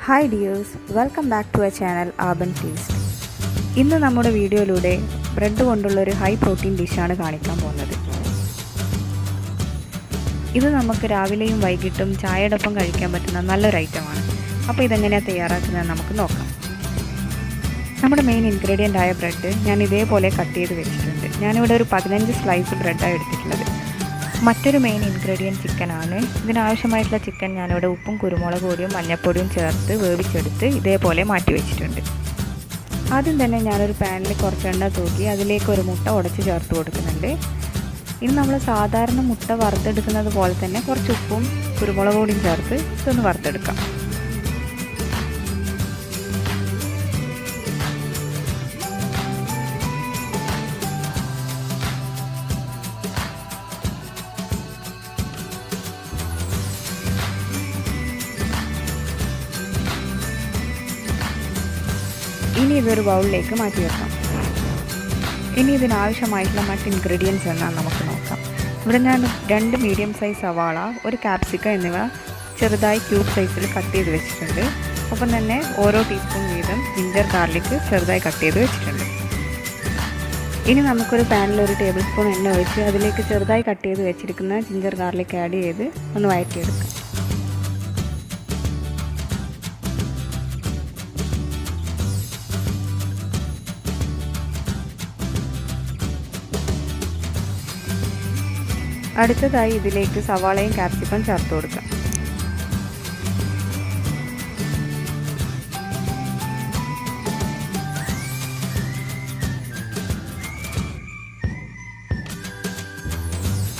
Hi dears, welcome back to our channel Urban Feast. ഇന്ന് നമ്മുടെ വീഡിയോയിലൂടെ ബ്രെഡ് കൊണ്ടുള്ള ഒരു ഹൈ പ്രോട്ടീൻ ഡിഷാണ് കാണിക്കാൻ പോകുന്നത്. ഇത് നമുക്ക് രാവിലെയും വൈകിട്ടും ചായയോടൊപ്പം കഴിക്കാൻ പറ്റുന്ന നല്ലൊരു ഐറ്റമാണ്. അപ്പോൾ ഇതെങ്ങനെയാണ് തയ്യാറാക്കുന്നത് നമുക്ക് നോക്കാം. നമ്മുടെ മെയിൻ ഇൻഗ്രീഡിയൻ്റ് ആയ ബ്രെഡ് ഞാൻ ഇതേപോലെ കട്ട് ചെയ്ത് വെച്ചിട്ടുണ്ട്. ഞാനിവിടെ ഒരു 15 സ്ലൈസ് ബ്രെഡാണ് എടുത്തിട്ടുള്ളത്. മറ്റൊരു മെയിൻ ഇൻഗ്രീഡിയൻറ്റ് ചിക്കനാണ്. ഇതിനാവശ്യമായിട്ടുള്ള ചിക്കൻ ഞാനിവിടെ ഉപ്പും കുരുമുളക് പൊടിയും മഞ്ഞൾപ്പൊടിയും ചേർത്ത് വേവിച്ചെടുത്ത് ഇതേപോലെ മാറ്റി വെച്ചിട്ടുണ്ട്. ആദ്യം തന്നെ ഞാനൊരു പാനിൽ കുറച്ച് എണ്ണ തൂക്കി അതിലേക്ക് ഒരു മുട്ട ഉടച്ച് ചേർത്ത് കൊടുക്കുന്നുണ്ട്. ഇനി നമ്മൾ സാധാരണ മുട്ട വറുത്തെടുക്കുന്നത് പോലെ തന്നെ കുറച്ച് ഉപ്പും കുരുമുളക് പൊടിയും ചേർത്ത് ഇതൊന്ന് വറുത്തെടുക്കാം. ഇനി ഇതൊരു ബൗളിലേക്ക് മാറ്റി വെക്കാം. ഇനി ഇതിനാവശ്യമായിട്ടുള്ള മറ്റ് ഇൻഗ്രീഡിയൻസ് എന്താണെന്ന് നമുക്ക് നോക്കാം. ഇവിടെ ഞാൻ 2 മീഡിയം സൈസ് സവാള, ഒരു കാപ്സിക്കം എന്നിവ ചെറുതായി ക്യൂബ് സൈസിൽ കട്ട് ചെയ്ത് വെച്ചിട്ടുണ്ട്. ഒപ്പം തന്നെ ഓരോ ടീസ്പൂൺ വീതം ജിഞ്ചർ ഗാർലിക് ചെറുതായി കട്ട് ചെയ്ത് വെച്ചിട്ടുണ്ട്. ഇനി നമുക്കൊരു പാനിൽ 1 ടേബിൾ സ്പൂൺ എണ്ണ ഒഴിച്ച് അതിലേക്ക് ചെറുതായി കട്ട് ചെയ്ത് വെച്ചിരിക്കുന്ന ജിഞ്ചർ ഗാർലിക് ആഡ് ചെയ്ത് ഒന്ന് വഴറ്റിയെടുക്കാം. അടുത്തതായി ഇതിലേക്ക് സവാളയും കാപ്സിക്കം ചേർത്ത് കൊടുക്കാം.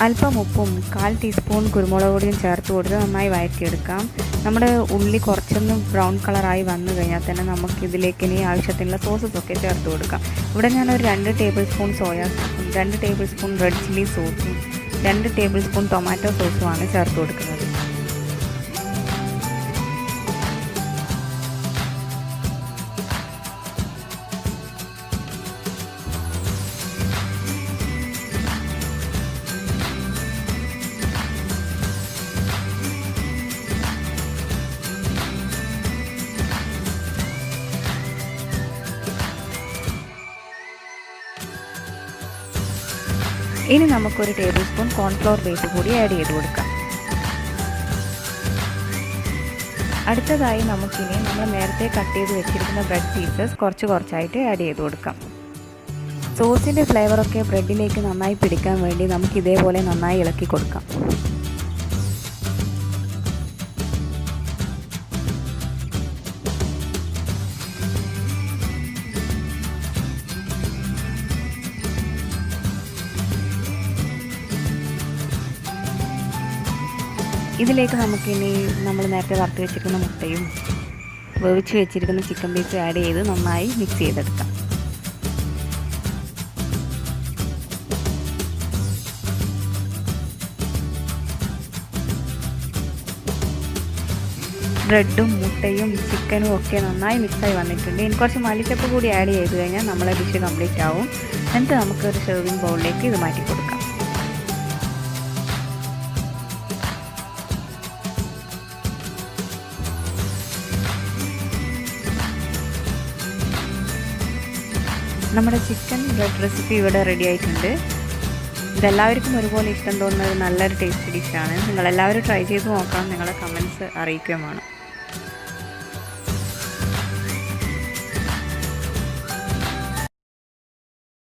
അല്പം ഉപ്പും 1/4 ടീസ്പൂൺ കുരുമുളക് പൊടിയും ചേർത്ത് കൊടുത്ത് നന്നായി വഴറ്റിയെടുക്കാം. നമ്മുടെ ഉള്ളി കുറച്ചൊന്ന് ബ്രൗൺ കളറായി വന്നു കഴിഞ്ഞാൽ തന്നെ നമുക്ക് ഇതിലേക്ക് ഇനി ആവശ്യത്തിനുള്ള സോസസൊക്കെ ചേർത്ത് കൊടുക്കാം. ഇവിടെ ഞാനൊരു 2 ടേബിൾ സ്പൂൺ സോയ സോസും 2 ടേബിൾ സ്പൂൺ റെഡ് ചില്ലി സോസും 2 ടേബിൾ സ്പൂൺ ടൊമാറ്റോ സോസുമാണ് ചേർത്ത് കൊടുക്കുന്നത്. ഇനി നമുക്കൊരു ടേബിൾ സ്പൂൺ കോൺഫ്ലോർ ബേസ് കൂടി ആഡ് ചെയ്ത് കൊടുക്കാം. അടുത്തതായി നമുക്കിനി നമ്മൾ നേരത്തെ കട്ട് ചെയ്ത് വെച്ചിരിക്കുന്ന ബ്രെഡ് പീസസ് കുറച്ചായിട്ട് ആഡ് ചെയ്ത് കൊടുക്കാം. സോസിൻ്റെ ഫ്ലേവറൊക്കെ ബ്രെഡിലേക്ക് നന്നായി പിടിക്കാൻ വേണ്ടി നമുക്ക് ഇതേപോലെ നന്നായി ഇളക്കി കൊടുക്കാം. ഇതിലേക്ക് നമുക്കിനി നമ്മൾ നേരത്തെ വറുത്ത് വെച്ചിരിക്കുന്ന മുട്ടയും വേവിച്ച് വെച്ചിരിക്കുന്ന ചിക്കൻ പീസും ആഡ് ചെയ്ത് നന്നായി മിക്സ് ചെയ്തെടുക്കാം. ബ്രെഡും മുട്ടയും ചിക്കനും ഒക്കെ നന്നായി മിക്സായി വന്നിട്ടുണ്ട്. ഇനി കുറച്ച് മല്ലിച്ചപ്പ് കൂടി ആഡ് ചെയ്ത് കഴിഞ്ഞാൽ നമ്മളെ ഡിഷ് കംപ്ലീറ്റ് ആവും. എന്നിട്ട് നമുക്കൊരു സെർവിങ് ബൗളിലേക്ക് ഇത് മാറ്റി കൊടുക്കാം. നമ്മുടെ ചിക്കൻ ബ്രെഡ് റെസിപ്പി ഇവിടെ റെഡി ആയിട്ടുണ്ട്. ഇതെല്ലാവർക്കും ഒരുപോലെ ഇഷ്ടം തോന്നുന്ന ഒരു നല്ലൊരു ടേസ്റ്റി ഡിഷാണ്. നിങ്ങളെല്ലാവരും ട്രൈ ചെയ്ത് നോക്കണം. നിങ്ങളുടെ കമൻറ്റ്സ് അറിയിക്കുകയും വേണം.